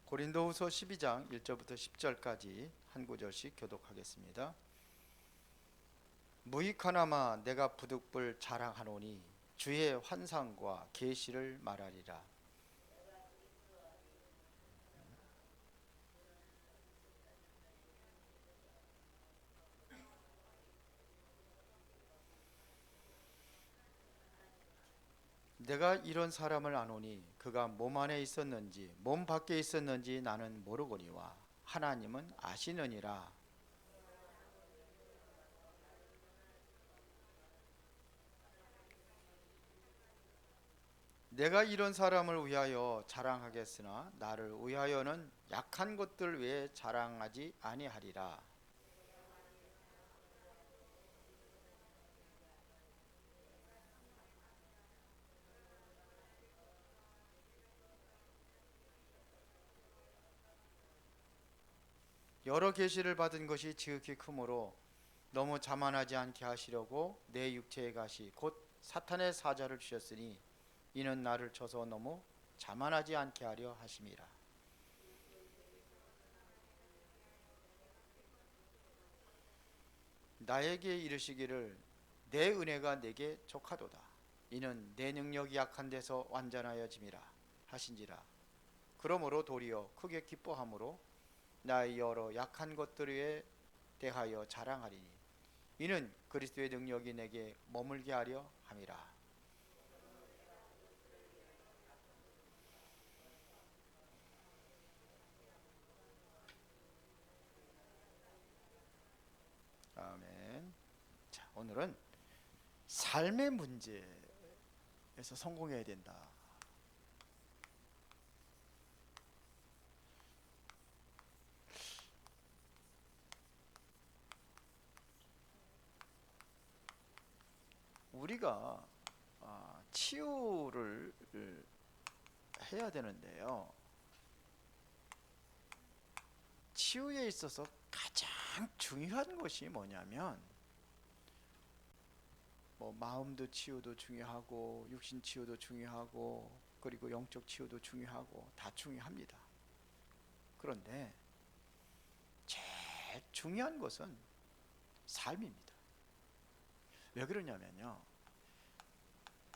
고린도후서 12장 1절부터 10절까지 한 구절씩 교독하겠습니다. 무익하나마 내가 부득불 자랑하노니 주의 환상과 계시를 말하리라. 내가 이런 사람을 아노니 그가 몸 안에 있었는지 몸 밖에 있었는지 나는 모르거니와 하나님은 아시느니라. 내가 이런 사람을 위하여 자랑하겠으나 나를 위하여는 약한 것들 외에 자랑하지 아니하리라. 여러 계시를 받은 것이 지극히 크므로 너무 자만하지 않게 하시려고 내 육체의 가시 곧 사탄의 사자를 주셨으니 이는 나를 쳐서 너무 자만하지 않게 하려 하심이라. 나에게 이르시기를 내 은혜가 내게 족하도다. 이는 내 능력이 약한 데서 완전하여짐이라 하신지라. 그러므로 도리어 크게 기뻐함으로 나의 여러 약한 것들에 대하여 자랑하리니 이는 그리스도의 능력이 내게 머물게 하려 함이라. 아멘. 자, 오늘은 삶의 문제에서 성공해야 된다. 우리가 치유를 해야 되는데요. 치유에 있어서 가장 중요한 것이 뭐냐면 마음도 치유도 중요하고 육신 치유도 중요하고 그리고 영적 치유도 중요하고 다 중요합니다. 그런데 제일 중요한 것은 삶입니다. 왜 그러냐면요,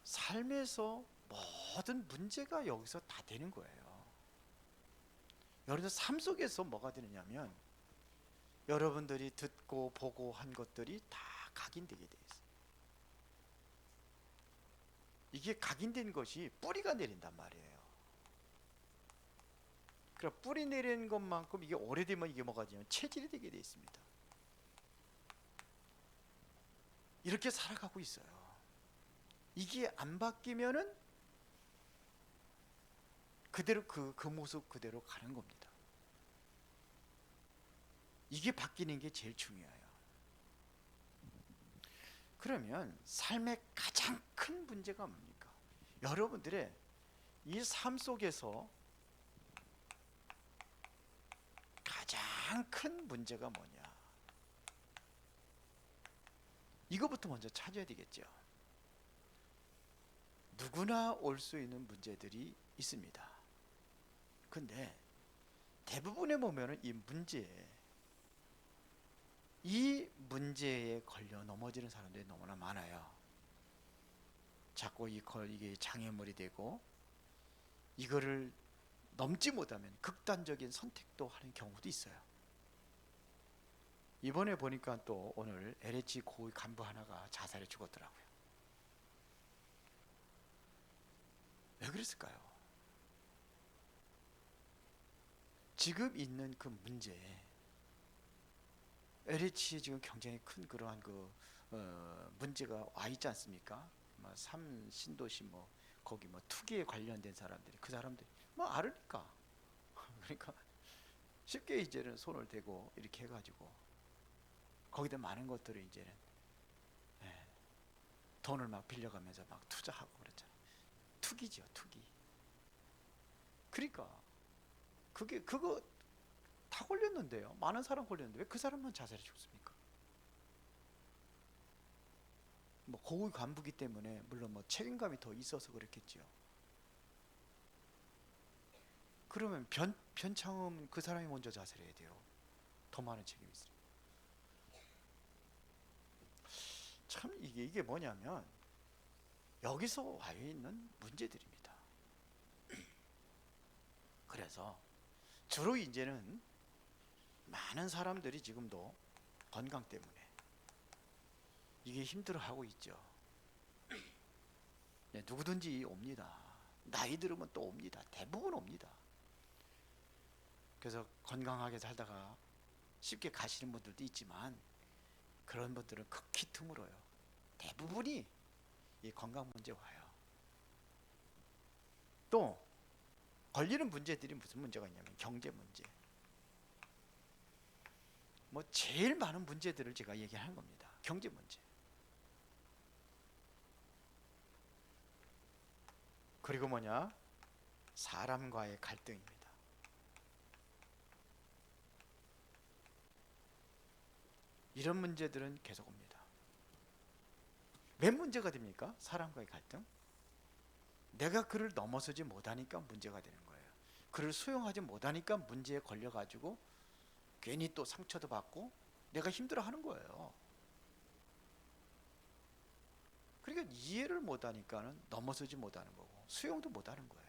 삶에서 모든 문제가 여기서 다 되는 거예요. 여러분들 삶 속에서 뭐가 되느냐면 여러분들이 듣고 보고 한 것들이 다 각인되게 돼 있어요. 이게 각인된 것이 뿌리가 내린단 말이에요. 그럼 뿌리 내리는 것만큼 이게 오래되면 이게 뭐가 되냐면 체질이 되게 돼 있습니다. 이렇게 살아가고 있어요. 이게 안 바뀌면은 그대로 그 모습 그대로 가는 겁니다. 이게 바뀌는 게 제일 중요해요. 그러면 삶의 가장 큰 문제가 뭡니까? 여러분들의 이 삶 속에서 가장 큰 문제가 뭐냐? 이거부터 먼저 찾아야 되겠죠. 누구나 올 수 있는 문제들이 있습니다. 근데 대부분에 보면은 이 문제에 걸려 넘어지는 사람들이 너무나 많아요. 자꾸 이게 장애물이 되고 이거를 넘지 못하면 극단적인 선택도 하는 경우도 있어요. 이번에 보니까 또 오늘 LH 고위 간부 하나가 자살해 죽었더라고요. 왜 그랬을까요? 지금 있는 그 문제, LH에 지금 굉장히 큰 그러한 문제가 와 있지 않습니까? 신도시 거기 투기에 관련된 사람들이 그 사람들이 알으니까 그러니까 쉽게 이제는 손을 대고 이렇게 해가지고 거기다 많은 것들을 이제는 돈을 막 빌려가면서 막 투자하고 그랬잖아요. 투기죠, 투기. 그러니까 그거 다 걸렸는데요. 많은 사람 걸렸는데 왜 그 사람만 자살해 죽습니까? 고위 간부기 때문에 물론 책임감이 더 있어서 그랬겠지요. 그러면 변창흠 그 사람이 먼저 자살해야 돼요. 더 많은 책임이 있어요. 참 이게 뭐냐면 여기서 와 있는 문제들입니다. 그래서 주로 이제는 많은 사람들이 지금도 건강 때문에 이게 힘들어하고 있죠. 네, 누구든지 옵니다. 나이 들으면 또 옵니다. 대부분 옵니다. 그래서 건강하게 살다가 쉽게 가시는 분들도 있지만 그런 분들은 극히 드물어요. 대부분이 이 건강 문제 와요. 또 걸리는 문제들이 무슨 문제가 있냐면 경제 문제. 뭐 제일 많은 문제들을 제가 얘기하는 겁니다. 경제 문제. 그리고 뭐냐? 사람과의 갈등입니다. 이런 문제들은 계속 옵니다. 왜 문제가 됩니까? 사람과의 갈등? 내가 그를 넘어서지 못하니까 문제가 되는 거예요. 그를 수용하지 못하니까 문제에 걸려가지고 괜히 또 상처도 받고 내가 힘들어하는 거예요. 그러니까 이해를 못하니까는 넘어서지 못하는 거고 수용도 못하는 거예요.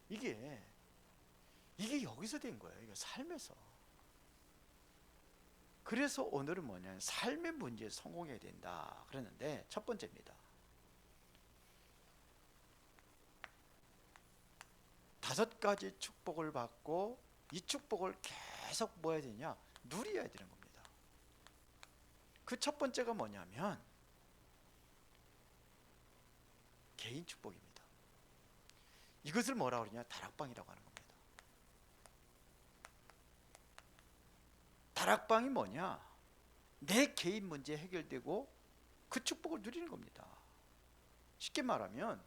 이게 여기서 된 거예요. 이게 삶에서. 그래서 오늘은 뭐냐면 삶의 문제에 성공해야 된다 그랬는데 첫 번째입니다. 5가지 축복을 받고 이 축복을 계속 뭐 해야 되냐? 누려야 되는 겁니다. 그 첫 번째가 뭐냐면 개인 축복입니다. 이것을 뭐라고 그러냐? 다락방이라고 하는 겁니다. 다락방이 뭐냐? 내 개인 문제 해결되고 그 축복을 누리는 겁니다. 쉽게 말하면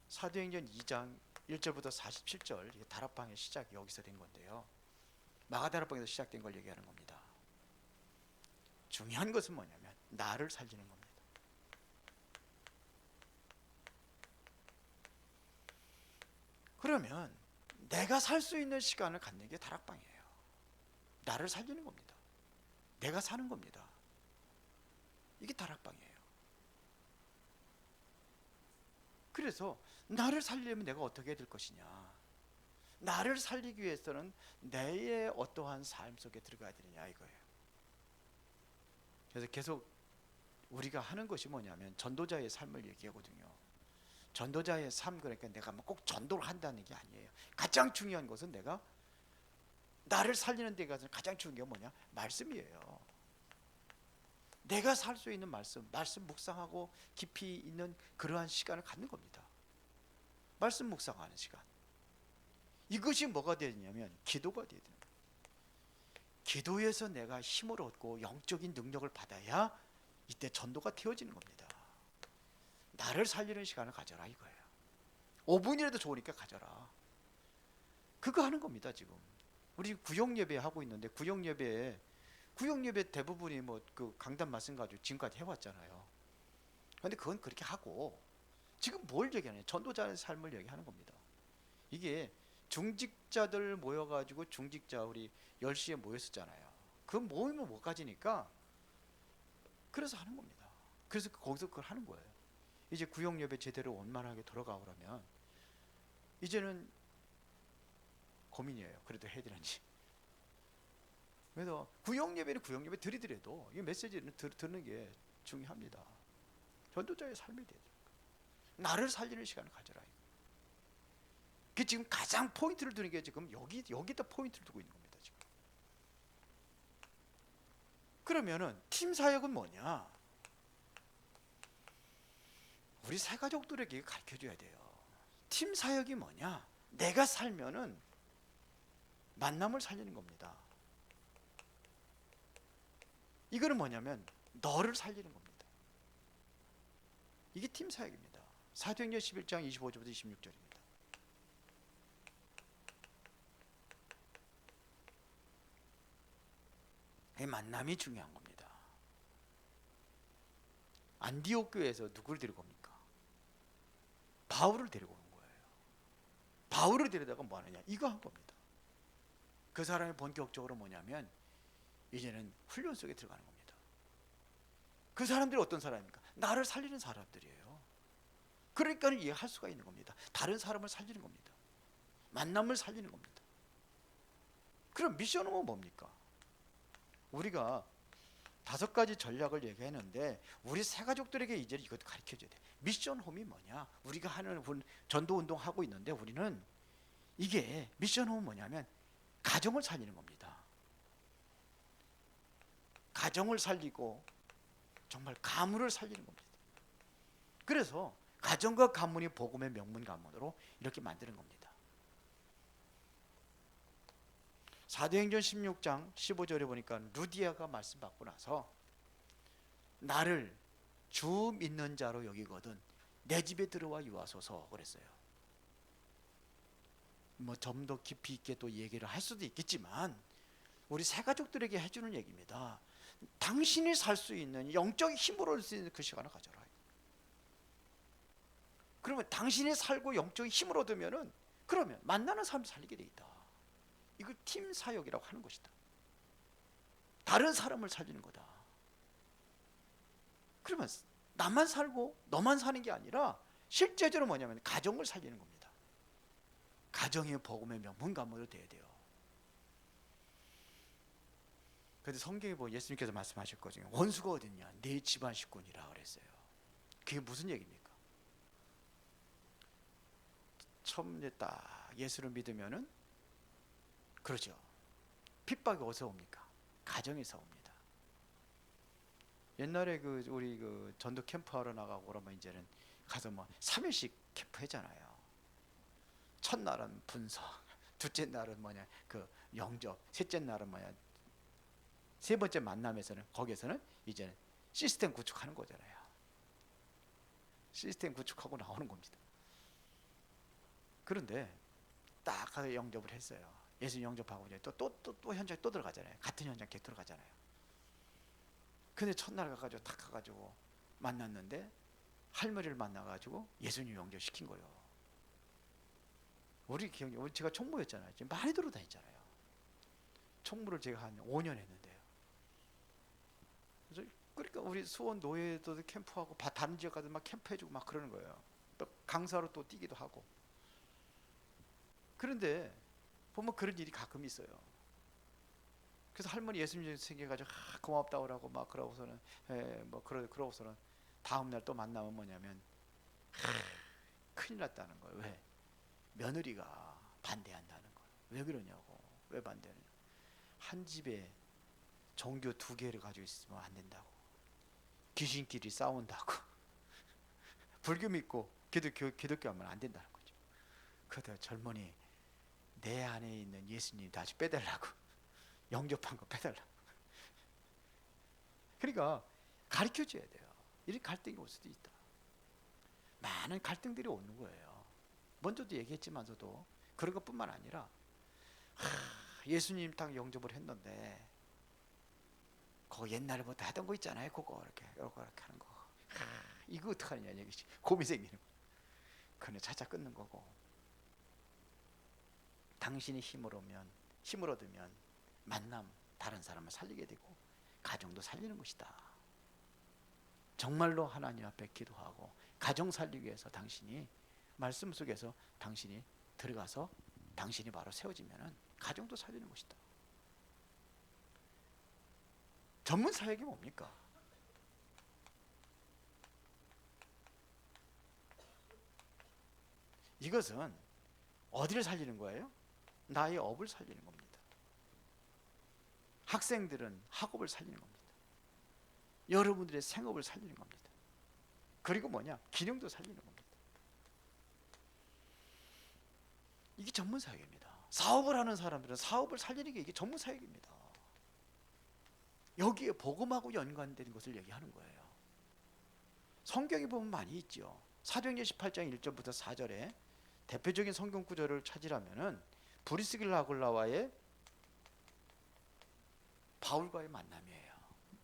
사도행전 2장 1절부터 47절 다락방의 시작이 여기서 된 건데요. 마가다락방에서 시작된 걸 얘기하는 겁니다. 중요한 것은 뭐냐면 나를 살리는 겁니다. 그러면 내가 살 수 있는 시간을 갖는 게 다락방이에요. 나를 살리는 겁니다. 내가 사는 겁니다. 이게 다락방이에요. 그래서 나를 살리려면 내가 어떻게 해야 될 것이냐? 나를 살리기 위해서는 내의 어떠한 삶 속에 들어가야 되느냐 이거예요. 그래서 계속 우리가 하는 것이 뭐냐면 전도자의 삶을 얘기하거든요. 전도자의 삶, 그러니까 내가 뭐 꼭 전도를 한다는 게 아니에요. 가장 중요한 것은 내가 나를 살리는 데 가서 가장 중요한 게 뭐냐? 말씀이에요. 내가 살 수 있는 말씀 묵상하고 깊이 있는 그러한 시간을 갖는 겁니다. 말씀 묵상하는 시간. 이것이 뭐가 되냐면 기도가 되야 됩니다. 기도에서 내가 힘을 얻고 영적인 능력을 받아야 이때 전도가 되어지는 겁니다. 나를 살리는 시간을 가져라 이거예요. 5분이라도 좋으니까 가져라. 그거 하는 겁니다. 지금 우리 구역예배 하고 있는데 구역예배 대부분이 뭐 그 강단 말씀 가지고 지금까지 해왔잖아요. 그런데 그건 그렇게 하고 지금 뭘 얘기하냐? 전도자의 삶을 얘기하는 겁니다. 이게 중직자들 모여가지고 중직자 우리 10시에 모였었잖아요. 그 모이면 못 가지니까 그래서 하는 겁니다. 그래서 거기서 그걸 하는 거예요. 이제 구역예배 제대로 원만하게 돌아가오려면 이제는 고민이에요. 그래도 해야 되는지. 그래서 구역예배는 구역예배 드리더라도 이 메시지는 듣는 게 중요합니다. 전도자의 삶이 돼야 돼요. 나를 살리는 시간을 가져라. 그 지금 가장 포인트를 두는 게 지금 여기다 포인트를 두고 있는 겁니다. 지금. 그러면은 팀 사역은 뭐냐? 우리 새가족들에게 가르쳐줘야 돼요. 팀 사역이 뭐냐? 내가 살면은 만남을 살리는 겁니다. 이거는 뭐냐면 너를 살리는 겁니다. 이게 팀 사역입니다. 사도행전 11장 25절부터 26절입니다. 이 만남이 중요한 겁니다. 안디옥 교회에서 누굴 데리고 옵니까? 바울을 데리고 온 거예요. 바울을 데려다가 뭐 하느냐, 이거 한 겁니다. 그 사람이 본격적으로 뭐냐면 이제는 훈련 속에 들어가는 겁니다. 그 사람들이 어떤 사람입니까? 나를 살리는 사람들이에요. 그러니까 이해할 수가 있는 겁니다. 다른 사람을 살리는 겁니다. 만남을 살리는 겁니다. 그럼 미션은 뭡니까? 우리가 5가지 전략을 얘기했는데 우리 새 가족들에게 이제 이것도 가르쳐줘야 돼. 미션 홈이 뭐냐? 우리가 하는 전도 운동 하고 있는데 우리는 이게 미션 홈은 뭐냐면 가정을 살리는 겁니다. 가정을 살리고 정말 가문을 살리는 겁니다. 그래서 가정과 가문이 복음의 명문 가문으로 이렇게 만드는 겁니다. 사도행전 16장 15절에 보니까 루디아가 말씀 받고 나서 나를 주 믿는 자로 여기거든 내 집에 들어와 유하소서 그랬어요. 뭐 좀 더 깊이 있게 또 얘기를 할 수도 있겠지만 우리 새 가족들에게 해주는 얘기입니다. 당신이 살 수 있는 영적인 힘으로 할 수 있는 그 시간을 가져라. 그러면 당신이 살고 영적인 힘을 얻으면은 그러면 만나는 사람을 살리게 돼 있다. 이걸 팀 사역이라고 하는 것이다. 다른 사람을 살리는 거다. 그러면 나만 살고 너만 사는 게 아니라 실제적으로 뭐냐면 가정을 살리는 겁니다. 가정이 복음의 명문 가문으로 돼야 돼요. 그런데 성경에 보면 예수님께서 말씀하셨거든요. 원수가 어딨냐? 내 집안 식구니라 그랬어요. 그게 무슨 얘기입니까? 처음에 딱 예수를 믿으면은 그렇죠. 핍박이 어디서 옵니까? 가정에서 옵니다. 옛날에 우리 전도 캠프 하러 나가고 그러면 이제는 가서 뭐 3일씩 캠프 하잖아요. 첫날은 분석, 둘째 날은 뭐냐 영접, 셋째 날은 뭐냐 세 번째 만남에서는 거기에서는 이제는 시스템 구축하는 거잖아요. 시스템 구축하고 나오는 겁니다. 그런데 딱 가서 영접을 했어요. 예수님 영접하고 이제 또 현장에 또 들어가잖아요. 같은 현장에 계속 들어가잖아요. 근데 첫날 가가지고 탁 가가지고 만났는데 할머니를 만나가지고 예수님 영접시킨 거예요. 우리 제가 총무였잖아요. 지금 많이 들어다녔잖아요. 총무를 제가 한 5년 했는데요. 그래서 그러니까 우리 수원 노예도 캠프하고 다른 지역 가서 막 캠프해주고 막 그러는 거예요. 또 강사로 또 뛰기도 하고. 그런데 보면 그런 일이 가끔 있어요. 그래서 할머니 예수님 생겨가지고 고맙다고 그러고 막 그러고서는 그러고서는 다음 날 또 만나면 뭐냐면 큰일 났다는 거예요. 왜? 며느리가 반대한다는 거예요. 왜 그러냐고. 왜 반대하냐? 한 집에 종교 2개를 가지고 있으면 안 된다고. 귀신끼리 싸운다고. 불교 믿고 기독교 하면 안 된다는 거죠. 그러다 젊은이 내 안에 있는 예수님 다시 빼달라고. 영접한 거 빼달라고. 그러니까 가르쳐줘야 돼요. 이런 갈등이 올 수도 있다. 많은 갈등들이 오는 거예요. 먼저도 얘기했지만서도 그런 것뿐만 아니라 예수님 딱 영접을 했는데 그거 옛날부터 하던 거 있잖아요. 그거 이렇게 하는 거. 이거 어떡하느냐 얘기지. 고민 생기는 거. 그는 차차 끊는 거고. 당신이 힘을 얻으면 만남 다른 사람을 살리게 되고 가정도 살리는 것이다. 정말로 하나님 앞에 기도하고 가정 살리기 위해서 당신이 말씀 속에서 당신이 들어가서 당신이 바로 세워지면은 가정도 살리는 것이다. 전문 사역이 뭡니까? 이것은 어디를 살리는 거예요? 나의 업을 살리는 겁니다. 학생들은 학업을 살리는 겁니다. 여러분들의 생업을 살리는 겁니다. 그리고 뭐냐? 기능도 살리는 겁니다. 이게 전문 사역입니다. 사업을 하는 사람들은 사업을 살리는 게 이게 전문 사역입니다. 여기에 복음하고 연관된 것을 얘기하는 거예요. 성경에 보면 많이 있죠. 사도행전 18장 1절부터 4절에 대표적인 성경 구절을 찾으라면은 브리스길라 아굴라와의 바울과의 만남이에요.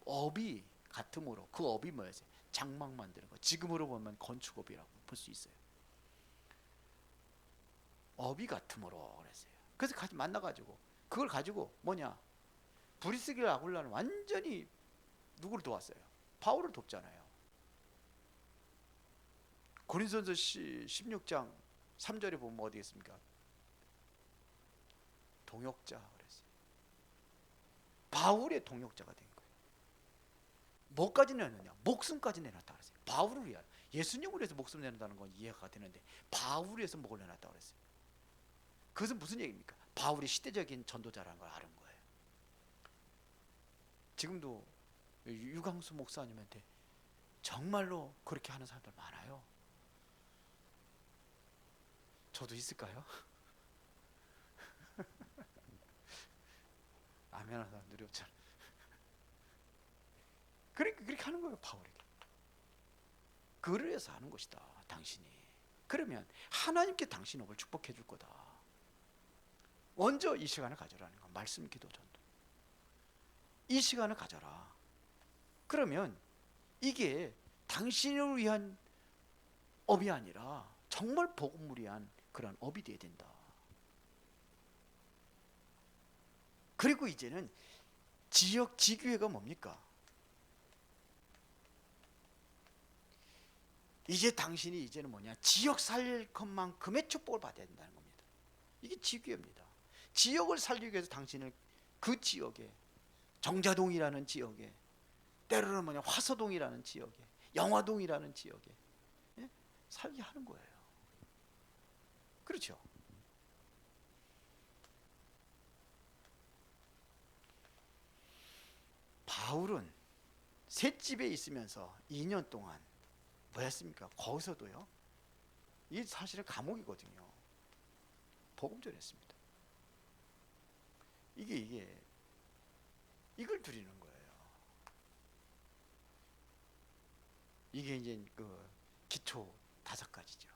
업이 같음으로 그 업이 뭐였어요? 장막 만드는 거. 지금으로 보면 건축업이라고 볼 수 있어요. 업이 같으므로 그랬어요. 그래서 같이 만나가지고 그걸 가지고 뭐냐, 브리스길라 아굴라는 완전히 누구를 도왔어요? 바울을 돕잖아요. 고린도전서 16장 3절에 보면 어디 있습니까? 동역자 그랬어요. 바울의 동역자가 된 거예요. 뭐까지 내느냐? 목숨까지 내놨다 그랬어요. 바울을 위하여. 예수님을 위해서 목숨 내는다는 건 이해가 되는데 바울을 위해서 목을 내놨다 그랬어요. 그것은 무슨 얘기입니까? 바울이 시대적인 전도자라는 걸 아는 거예요. 지금도 유광수 목사님한테 정말로 그렇게 하는 사람들 많아요. 저도 있을까요? 아멘 하는 사람들이 없잖아. 그러니까 그렇게 하는 거예요, 바울에게. 그를 위해서 하는 것이다, 당신이. 그러면 하나님께 당신 업을 축복해 줄 거다. 먼저 이 시간을 가져라는 거. 말씀, 기도, 전도. 이 시간을 가져라. 그러면 이게 당신을 위한 업이 아니라 정말 복음을 위한 그런 업이 되어야 된다. 그리고 이제는 지역 지교회가 뭡니까? 이제 당신이 이제는 뭐냐, 지역 살릴 것만큼의 축복을 받아야 된다는 겁니다. 이게 지교회입니다. 지역을 살리기 위해서 당신을 그 지역에, 정자동이라는 지역에, 때로는 뭐냐 화서동이라는 지역에, 영화동이라는 지역에, 예? 살게 하는 거예요. 그렇죠? 바울은 셋집에 있으면서 2년 동안 뭐였습니까? 거기서도요, 이게 사실은 감옥이거든요. 복음 전했습니다. 이걸 드리는 거예요. 이게 이제 그 기초 5가지죠.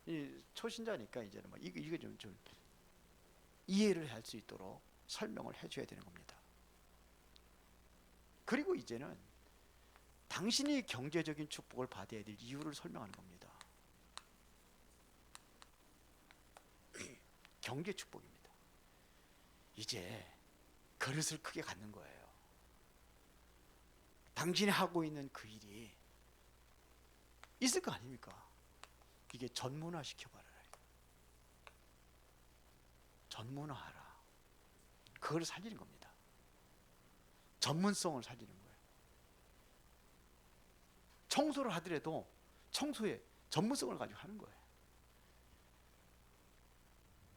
이 초신자니까 이제는 뭐 이거 좀 이해를 할 수 있도록 설명을 해줘야 되는 겁니다. 그리고 이제는 당신이 경제적인 축복을 받아야 될 이유를 설명하는 겁니다. 경제 축복입니다. 이제 그릇을 크게 갖는 거예요. 당신이 하고 있는 그 일이 있을 거 아닙니까? 이게 전문화 시켜봐라. 전문화하라. 그걸 살리는 겁니다. 전문성을 살리는 거예요. 청소를 하더라도 청소에 전문성을 가지고 하는 거예요.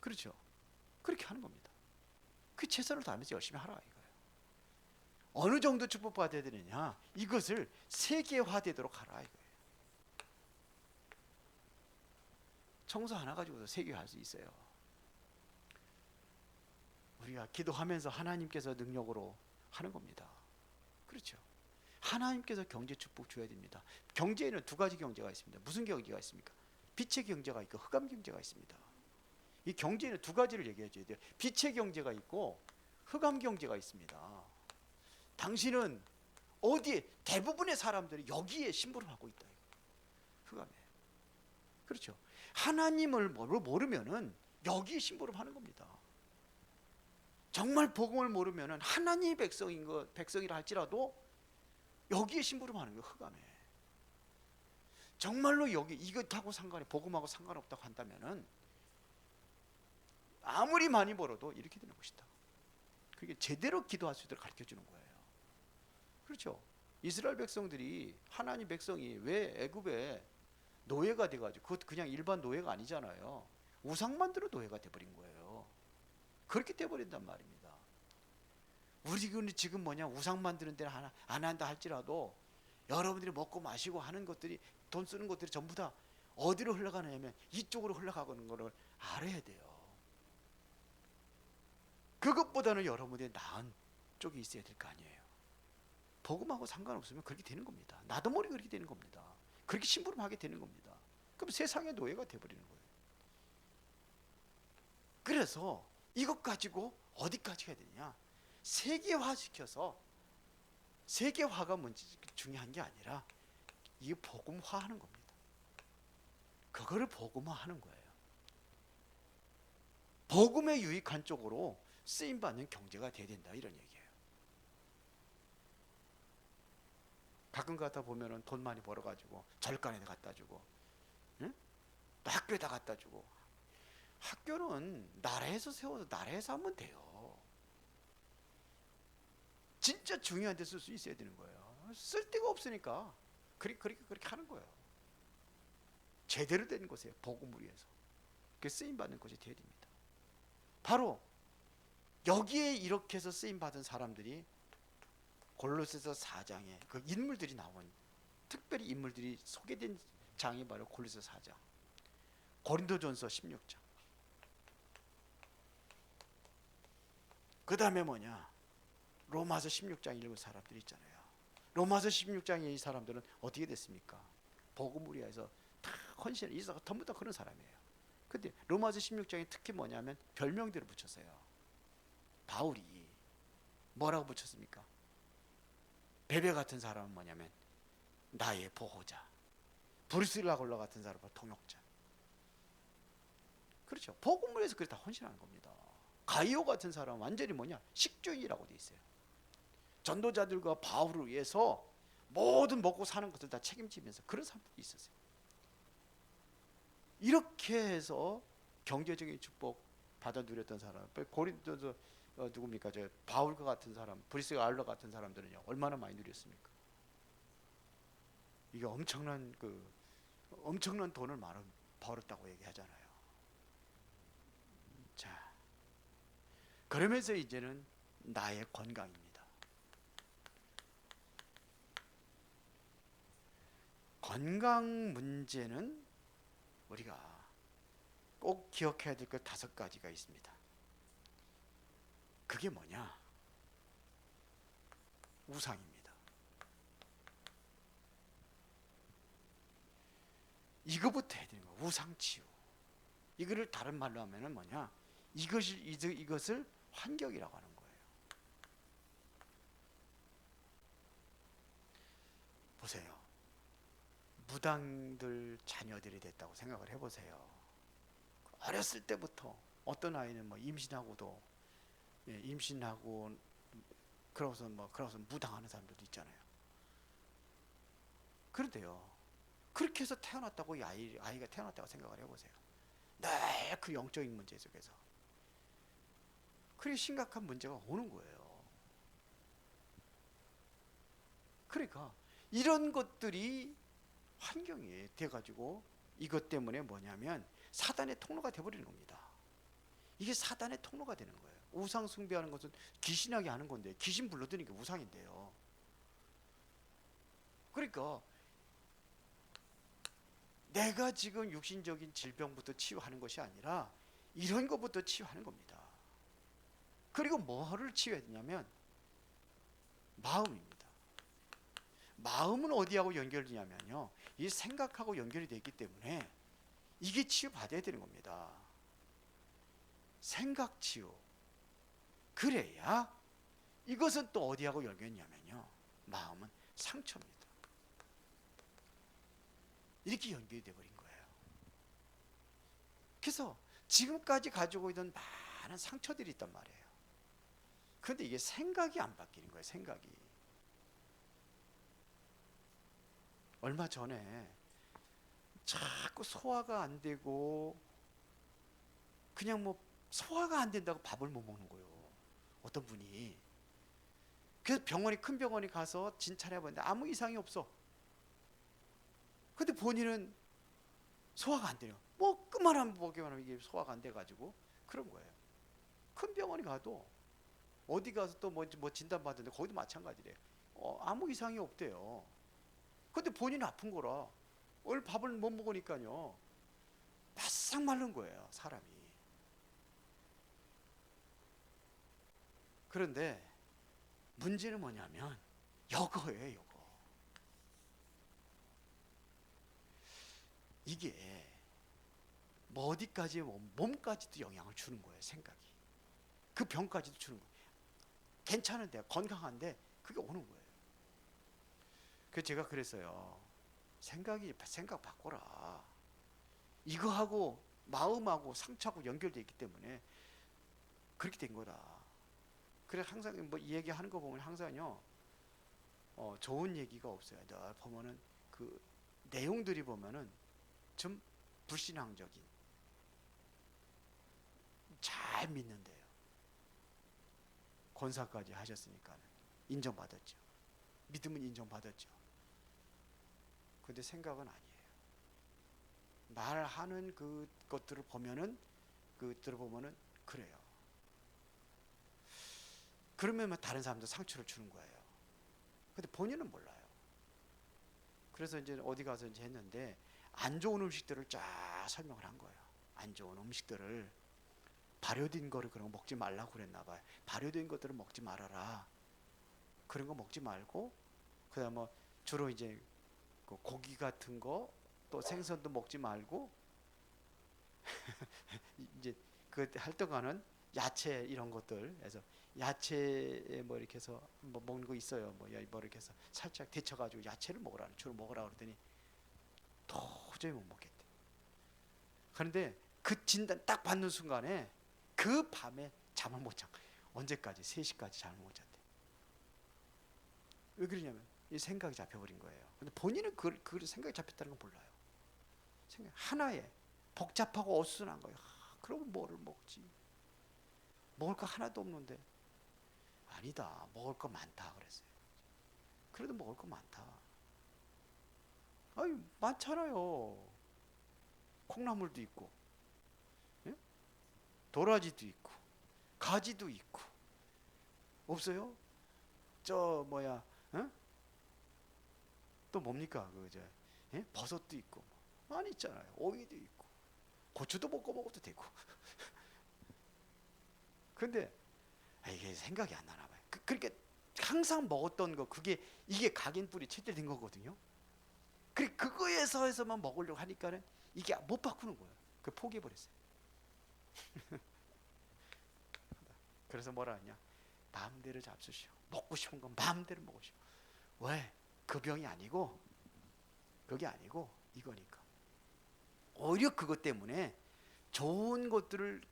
그렇죠? 그렇게 하는 겁니다. 그 최선을 다하면서 열심히 하라 이거예요. 어느 정도 축복받아야 되느냐, 이것을 세계화되도록 하라 이거예요. 청소 하나 가지고도 세계화할 수 있어요. 우리가 기도하면서 하나님께서 능력으로 하는 겁니다. 그렇죠? 하나님께서 경제 축복 줘야 됩니다. 경제에는 2가지 경제가 있습니다. 무슨 경제가 있습니까? 빛의 경제가 있고 흑암 경제가 있습니다. 이 경제는 2가지를 얘기해 줘야 돼요. 빛의 경제가 있고 흑암 경제가 있습니다. 당신은 어디에, 대부분의 사람들이 여기에 심부름하고 있다. 흑암에. 그렇죠? 하나님을 모르면은 여기에 심부름하는 겁니다. 정말 복음을 모르면은 하나님의 백성이라 할지라도 여기에 심부름하는 거예요. 흑암에. 정말로 여기 이것하고 복음하고 상관없다고 한다면은 아무리 많이 벌어도 이렇게 되는 것이다. 그게 제대로 기도할 수 있도록 가르쳐 주는 거예요. 그렇죠? 이스라엘 백성들이, 하나님 백성이 왜 애굽에 노예가 돼가지고, 그것도 그냥 일반 노예가 아니잖아요. 우상 만들어 노예가 돼버린 거예요. 그렇게 돼버린단 말입니다. 우리 지금 뭐냐, 우상 만드는 데는 안 한다 할지라도 여러분들이 먹고 마시고 하는 것들이, 돈 쓰는 것들이 전부 다 어디로 흘러가느냐면 이쪽으로 흘러가는 거를 알아야 돼요. 그것보다는 여러분들이 나은 쪽이 있어야 될 거 아니에요. 복음하고 상관없으면 그렇게 되는 겁니다. 나도 모르게 그렇게 되는 겁니다. 그렇게 심부름하게 되는 겁니다. 그럼 세상의 노예가 돼버리는 거예요. 그래서 이것 가지고 어디까지 해야 되냐, 세계화시켜서, 세계화가 뭔지 중요한 게 아니라 이 복음화하는 겁니다. 그거를 복음화하는 거예요. 복음에 유익한 쪽으로 쓰임 받는 경제가 돼야 된다, 이런 얘기예요. 가끔 가다 보면은 돈 많이 벌어가지고 절간에 갖다 주고, 응? 또 학교에다 갖다 주고. 학교는 나라에서 세워서 나라에서 하면 돼요. 진짜 중요한 데 쓸 수 있어야 되는 거예요. 쓸 데가 없으니까 그렇게 하는 거예요. 제대로 된 곳에 복음을 위해서 그 쓰임 받는 것이 돼야 됩니다. 바로 여기에 이렇게 해서 쓰임 받은 사람들이 골로새서 4장에 그 인물들이 나온, 특별히 인물들이 소개된 장이 바로 골로새서 4장, 고린도전서 16장, 그 다음에 뭐냐, 로마서 16장 읽은 사람들이 있잖아요. 로마서 16장의 이 사람들은 어떻게 됐습니까? 복음을 위해서 다 헌신을, 이 사람 전부 다 그런 사람이에요. 근데 로마서 16장에 특히 뭐냐면 별명들을 붙였어요. 바울이 뭐라고 붙였습니까? 베베 같은 사람은 뭐냐면 나의 보호자, 브루스라골라 같은 사람은 동역자. 그렇죠. 복음을 위해서 그렇게 다 헌신하는 겁니다. 가이오 같은 사람은 완전히 뭐냐, 식주인이라고 돼 있어요. 전도자들과 바울을 위해서 모든 먹고 사는 것을 다 책임지면서 그런 사람들이 있었어요. 이렇게 해서 경제적인 축복 받아 누렸던 사람, 고린도서 누굽니까? 저 바울과 같은 사람, 브리스가 알러 같은 사람들은요 얼마나 많이 누렸습니까? 이게 엄청난 돈을 많이 벌었다고 얘기하잖아요. 자, 그러면서 이제는 나의 건강입니다. 건강 문제는 우리가 꼭 기억해야 될 것 5가지가 있습니다. 그게 뭐냐? 우상입니다. 이거부터 해야 되는 거예요. 우상치유. 이거를 다른 말로 하면은 뭐냐? 이것을 환경이라고 하는 거예요. 보세요. 무당들 자녀들이 됐다고 생각을 해보세요. 어렸을 때부터 어떤 아이는 뭐 임신하고 그러고서 무당하는 사람들도 있잖아요. 그런데요, 그렇게 해서 태어났다고 이 아이가 태어났다고 생각을 해보세요. 네, 그 영적인 문제 속에서 그렇게 심각한 문제가 오는 거예요. 그러니까 이런 것들이 환경이 돼가지고 이것 때문에 뭐냐면 사단의 통로가 돼버리는 겁니다. 이게 사단의 통로가 되는 거예요. 우상 숭배하는 것은 귀신하게 하는 건데, 귀신 불러드는 게 우상인데요. 그러니까 내가 지금 육신적인 질병부터 치유하는 것이 아니라 이런 것부터 치유하는 겁니다. 그리고 뭐를 치유해야 되냐면 마음입니다. 마음은 어디하고 연결되냐면요, 이 생각하고 연결이 되어 있기 때문에 이게 치유받아야 되는 겁니다. 생각 치유. 그래야 이것은 또 어디하고 연결되냐면요, 마음은 상처입니다. 이렇게 연결이 되어버린 거예요. 그래서 지금까지 가지고 있던 많은 상처들이 있단 말이에요. 그런데 이게 생각이 안 바뀌는 거예요. 생각이. 얼마 전에 자꾸 소화가 안 되고, 그냥 뭐 소화가 안 된다고 밥을 못 먹는 거예요, 어떤 분이. 그래서 큰 병원에 가서 진찰해봤는데 아무 이상이 없어. 근데 본인은 소화가 안 돼요. 뭐 그만하면 보기만 하면 이게 소화가 안 돼가지고 그런 거예요. 큰 병원에 가도 어디 가서 또 뭐 진단 받는데 거기도 마찬가지래요. 아무 이상이 없대요. 근데 본인은 아픈 거라 오늘 밥을 못 먹으니까요 바싹 마른 거예요, 사람이. 그런데 문제는 뭐냐면 요거예요, 요거. 이게 뭐 어디까지, 몸까지도 영향을 주는 거예요, 생각이. 그 병까지도 주는 거예요. 괜찮은데, 건강한데 그게 오는 거예요. 그래서 제가 그랬어요. 생각 바꿔라. 이거하고 마음하고 상처하고 연결되어 있기 때문에 그렇게 된 거다. 그래 항상 뭐 이 얘기하는 거 보면 항상요 좋은 얘기가 없어요. 늘 보면은 그 내용들이 보면은 좀 불신앙적인, 잘 믿는데요. 권사까지 하셨으니까 인정받았죠. 믿음은 인정받았죠. 근데 생각은 아니에요. 말하는 그 것들을 보면은 그래요. 그러면 다른 사람도 상처를 주는 거예요. 근데 본인은 몰라요. 그래서 이제 어디 가서 이제 했는데 안 좋은 음식들을 쫙 설명을 한 거예요. 안 좋은 음식들을, 발효된 거를 그런 거 먹지 말라고 그랬나 봐요. 발효된 것들을 먹지 말아라. 그런 거 먹지 말고, 그다음 뭐 주로 이제 그 고기 같은 거, 또 생선도 먹지 말고, 이제 그 활동하는 야채 이런 것들, 그래서 야채에 뭐 이렇게 해서 뭐 먹는 거 있어요. 뭐 이렇게 해서 살짝 데쳐가지고 야채를 먹으라, 주로 먹으라 그러더니 도저히 못 먹겠대. 그런데 그 진단 딱 받는 순간에 그 밤에 잠을 못 자. 언제까지? 3시까지 잠을 못 잤대. 왜 그러냐면 이 생각이 잡혀버린 거예요. 근데 본인은 그 생각이 잡혔다는 건 몰라요. 생각 하나에 복잡하고 어수선한 거예요. 그러면 뭐를 먹지? 먹을 거 하나도 없는데. 아니다, 먹을 거 많다 그랬어요. 그래도 먹을 거 많다. 아니 많잖아요. 콩나물도 있고, 예? 도라지도 있고, 가지도 있고. 없어요? 저 뭐야, 어? 또 뭡니까 그저, 예? 버섯도 있고, 많이 있잖아요. 오이도 있고, 고추도 볶아 먹어도 되고. 근데 이게 생각이 안 나나 봐요. 그러니까 항상 먹었던 거, 이게 각인뿌리 채들된 거거든요. 그거에서 해서만 먹으려고 하니까는 이게 못 바꾸는 거예요. 그 포기해 버렸어요. 그래서 뭐라 하냐? 마음대로 잡수시오. 먹고 싶은 건 마음대로 먹으시오. 왜? 그 병이 아니고, 그게 아니고 이거니까. 오히려 그것 때문에 좋은 것들을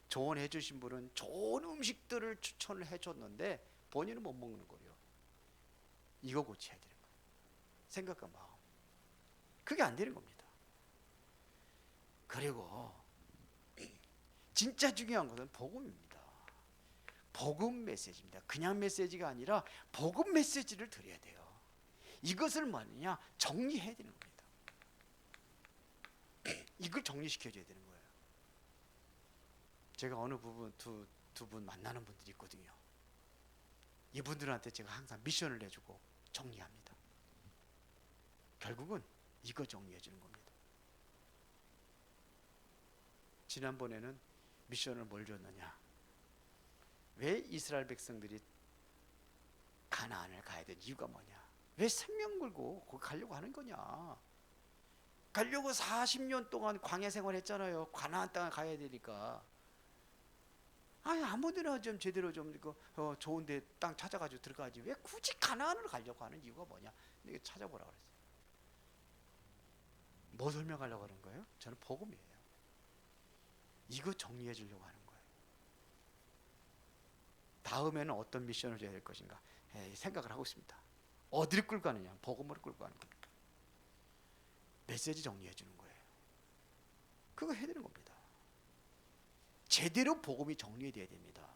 조언해 주신 분은 좋은 음식들을 추천을 해 줬는데 본인은 못 먹는 거예요. 이거 고쳐야 되는 거예요. 생각과 마음. 그게 안 되는 겁니다. 그리고 진짜 중요한 것은 복음입니다. 복음 메시지입니다. 그냥 메시지가 아니라 복음 메시지를 드려야 돼요. 이것을 뭐냐? 정리해야 되는 겁니다. 이걸 정리시켜줘야 되는 거예요. 제가 어느 부분 두 분 만나는 분들이 있거든요. 이분들한테 제가 항상 미션을 내주고 정리합니다. 결국은 이거 정리해 주는 겁니다. 지난번에는 미션을 뭘 줬느냐? 왜 이스라엘 백성들이 가나안을 가야 된 이유가 뭐냐? 왜 생명 걸고 거기 가려고 하는 거냐? 가려고 40년 동안 광야 생활했잖아요. 가나안 땅에 가야 되니까. 아니 아무데나 좀 제대로 좀 좋은데 땅 찾아가지고 들어가지. 왜 굳이 가나안을 가려고 하는 이유가 뭐냐? 이거 찾아보라 그랬어요. 뭐 설명하려고 하는 거예요? 저는 복음이에요. 이거 정리해 주려고 하는 거예요. 다음에는 어떤 미션을 줘야 될 것인가 생각을 하고 있습니다. 어디를 끌고 가느냐? 복음으로 끌고 가는 겁니다. 메시지 정리해 주는 거예요. 그거 해야 되는 겁니다. 제대로 복음이 정리돼야 됩니다.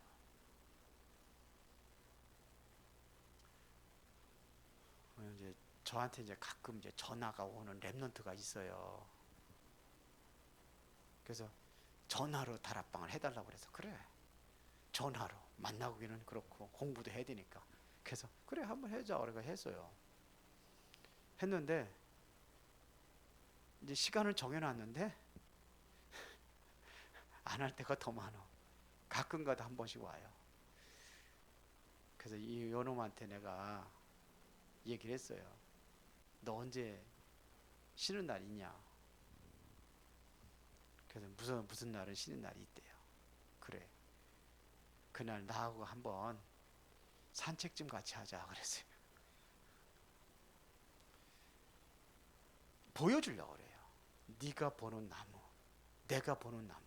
이제 저한테 이제 가끔 이제 전화가 오는 랩런트가 있어요. 그래서 전화로 다락방을 해달라고 그래서 그래. 전화로 만나기는 그렇고 공부도 해야 되니까. 그래서 그래 한번 해자 그래서 했어요. 했는데 이제 시간을 정해놨는데 안 할 때가 더 많아. 가끔가다 한 번씩 와요. 그래서 이 요놈한테 내가 얘기를 했어요. 너 언제 쉬는 날 있냐? 그래서 무슨 날은 쉬는 날이 있대요. 그래. 그날 나하고 한번 산책 좀 같이 하자 그랬어요. 보여주려고 그래요. 네가 보는 나무, 내가 보는 나무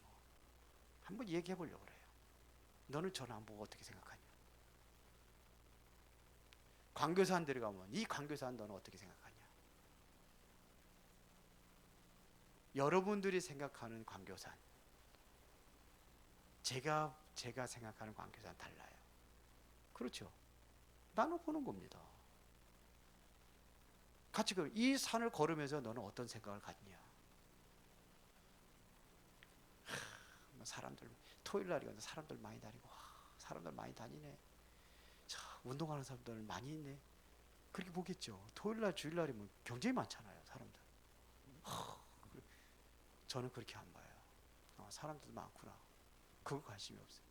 한번 얘기해 보려고 그래요. 너는 저를 안 보고 어떻게 생각하냐? 광교사한테 가면 이 광교사는 너는 어떻게 생각하냐? 여러분들이 생각하는 광교산, 제가 생각하는 광교산 달라요. 그렇죠? 나눠보는 겁니다. 같이 이 산을 걸으면서 너는 어떤 생각을 갖냐? 사람들 토요일 날이거든. 사람들 많이 다니고, 사람들 많이 다니네. 자, 운동하는 사람들 많이 있네. 그렇게 보겠죠. 토요일 날, 주일 날이면 굉장히 많잖아요, 사람들. 저는 그렇게 안 봐요. 사람들 많구나. 그거 관심이 없어요.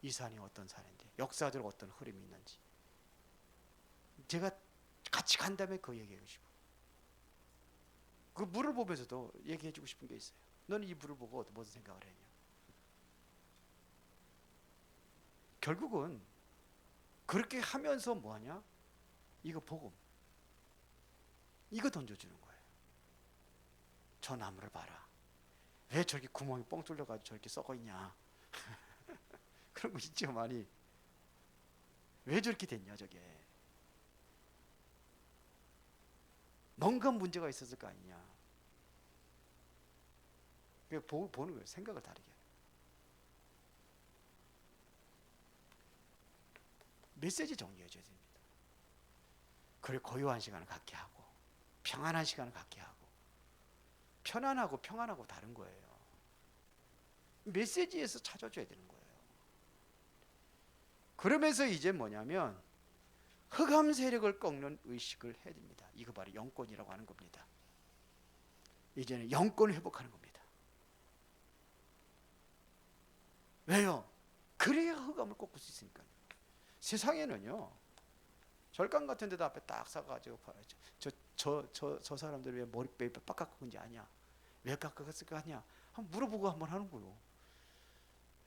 이 산이 어떤 산인데, 역사적으로 어떤 흐름이 있는지. 제가 같이 간다면 그 얘기하고 싶어요. 그 물을 보면서도 얘기해주고 싶은 게 있어요. 너는 이 물을 보고 무슨 생각을 했냐? 결국은 그렇게 하면서 뭐하냐? 이거 복음, 이거 던져주는 거예요. 저 나무를 봐라. 왜 저렇게 구멍이 뻥 뚫려가지고 저렇게 썩어 있냐? 그런 거 있죠, 많이. 왜 저렇게 됐냐, 저게? 뭔가 문제가 있었을 거 아니냐? 보는 거예요. 생각을 다르게. 메시지 정리해줘야 됩니다. 그리고 고요한 시간을 갖게 하고, 평안한 시간을 갖게 하고. 편안하고 평안하고 다른 거예요. 메시지에서 찾아줘야 되는 거예요. 그러면서 이제 뭐냐면 흑암 세력을 꺾는 의식을 해야 됩니다. 이거 바로 영권이라고 하는 겁니다. 이제는 영권을 회복하는 겁니다. 왜요? 그래야 흑암을 꺾을 수 있으니까요. 세상에는요, 절간 같은 데다 앞에 딱 서가지고 저 사람들 왜 머리뼈 빡 깎은지 아냐? 왜 깎았을 거 아냐? 한번 물어보고 한번 하는 거요.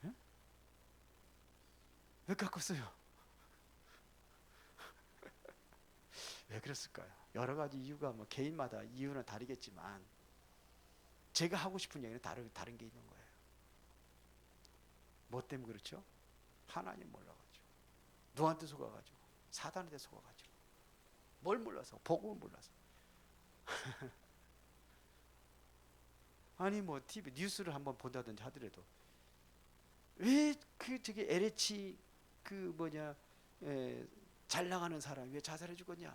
예? 왜 깎았어요? 왜 그랬을까요? 여러 가지 이유가 뭐 개인마다 이유는 다르겠지만 제가 하고 싶은 얘기는 다른 게 있는 거예요. 뭐 때문에 그렇죠? 하나님 몰라가지고, 누구한테 속아가지고, 사단한테 속아가지고, 뭘 몰라서, 복음을 몰라서. 아니 뭐 TV 뉴스를 한번 본다든지 하더라도 왜 그 저기 LH 그 뭐냐 잘 나가는 사람이 왜 자살해 죽었냐?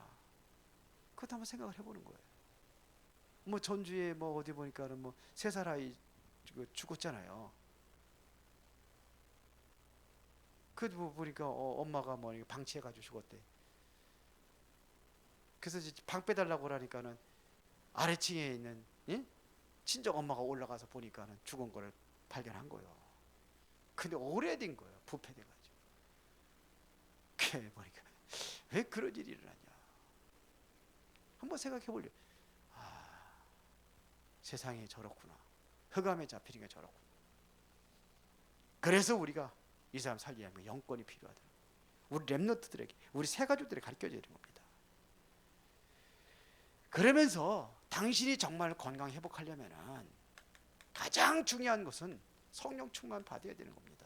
그것도 한번 생각을 해보는 거예요. 뭐 전주에 뭐 어디 보니까는 뭐 3살 아이 죽었잖아요. 그 보니까 엄마가 뭐 방치해가지고 죽었대. 그래서 방 빼달라고 그러니까는 아래층에 있는 친정 엄마가 올라가서 보니까는 죽은 거를 발견한 거예요. 근데 오래된 거예요. 부패돼가지고. 그래 보니까 왜 그런 일이 일어나냐? 한번 생각해 보려. 세상이 저렇구나. 흑암에 잡히는 게 저렇구나. 그래서 우리가 이 사람 살리려면 영권이 필요하다. 우리 렘넌트들에게, 우리 새 가족들에게 가르쳐줘야 되는 겁니다. 그러면서 당신이 정말 건강 회복하려면 가장 중요한 것은 성령 충만 받아야 되는 겁니다.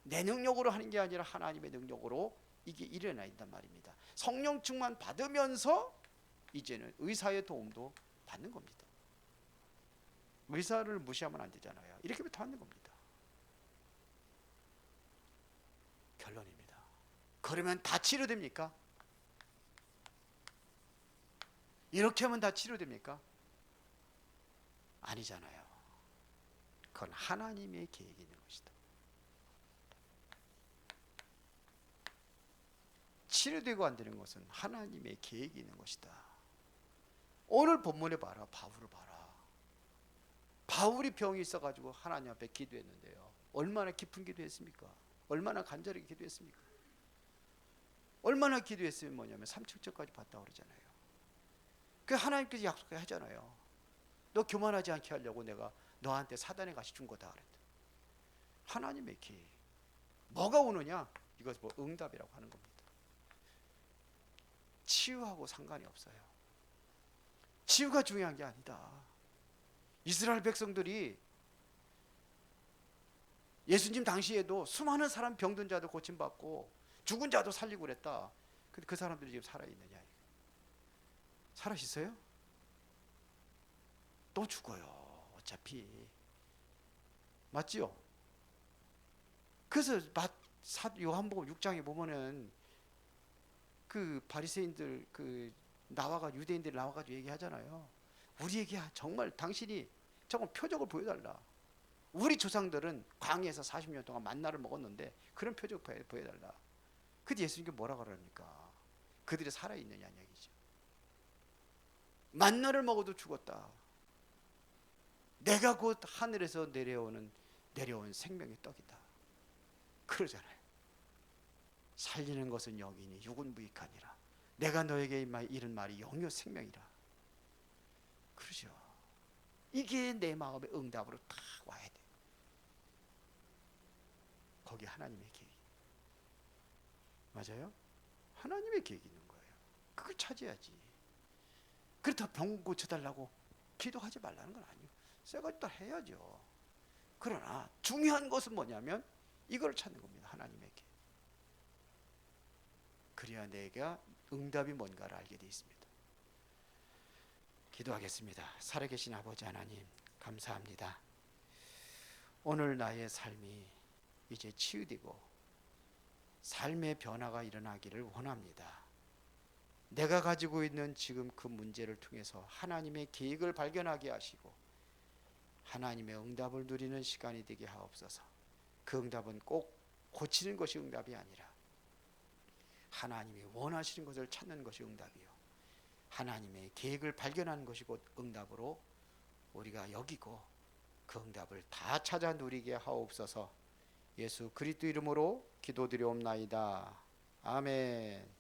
내 능력으로 하는 게 아니라 하나님의 능력으로 이게 일어나 있단 말입니다. 성령 충만 받으면서 이제는 의사의 도움도 받는 겁니다. 의사를 무시하면 안 되잖아요. 이렇게 받는 겁니다. 결론입니다. 그러면 다 치료됩니까? 이렇게 하면 다 치료됩니까? 아니잖아요. 그건 하나님의 계획이 있는 것이다. 치료되고 안 되는 것은 하나님의 계획이 있는 것이다. 오늘 본문에 봐라. 바울을 봐라. 바울이 병이 있어가지고 하나님 앞에 기도했는데요. 얼마나 깊은 기도했습니까? 얼마나 간절하게 기도했습니까? 얼마나 기도했으면 뭐냐면 3층까지 봤다고 그러잖아요. 그 하나님께서 약속하잖아요. 너 교만하지 않게 하려고 내가 너한테 사단의 가시 준 거다 그랬다. 하나님의 계획. 뭐가 오느냐? 이것을 뭐 응답이라고 하는 겁니다. 치유하고 상관이 없어요. 치유가 중요한 게 아니다. 이스라엘 백성들이 예수님 당시에도 수많은 사람 병든 자도 고침받고 죽은 자도 살리고 그랬다. 근데 그 사람들이 지금 살아있느냐? 살아있어요? 또 죽어요. 어차피. 맞지요? 그래서 요한복음 6장에 보면은 그 바리새인들 나와가 유대인들이 나와가지고 얘기하잖아요. 우리에게 정말 당신이 정말 표적을 보여달라. 우리 조상들은 광야에서 40년 동안 만나를 먹었는데 그런 표적 보여달라. 근데 예수님께 뭐라 그러니까 그들이 살아있느냐는 얘기죠. 만나를 먹어도 죽었다. 내가 곧 하늘에서 내려온 생명의 떡이다. 그러잖아요. 살리는 것은 영이니 육은 무익하니라. 내가 너에게 이른 말이 영이요 생명이라. 그러죠. 이게 내 마음의 응답으로 딱 와야 돼. 거기 하나님의 계획. 맞아요? 하나님의 계획이 있는 거예요. 그걸 찾아야지. 그렇다고 병 고쳐달라고 기도하지 말라는 건 아니에요. 새거 다 해야죠. 그러나 중요한 것은 뭐냐면 이걸 찾는 겁니다. 하나님에게. 그래야 내가 응답이 뭔가를 알게 되어 있습니다. 기도하겠습니다. 살아계신 아버지 하나님 감사합니다. 오늘 나의 삶이 이제 치유되고 삶의 변화가 일어나기를 원합니다. 내가 가지고 있는 지금 그 문제를 통해서 하나님의 계획을 발견하게 하시고 하나님의 응답을 누리는 시간이 되게 하옵소서. 그 응답은 꼭 고치는 것이 응답이 아니라 하나님이 원하시는 것을 찾는 것이 응답이요, 하나님의 계획을 발견하는 것이 곧 응답으로 우리가 여기고 그 응답을 다 찾아 누리게 하옵소서. 예수 그리스도 이름으로 기도드리옵나이다. 아멘.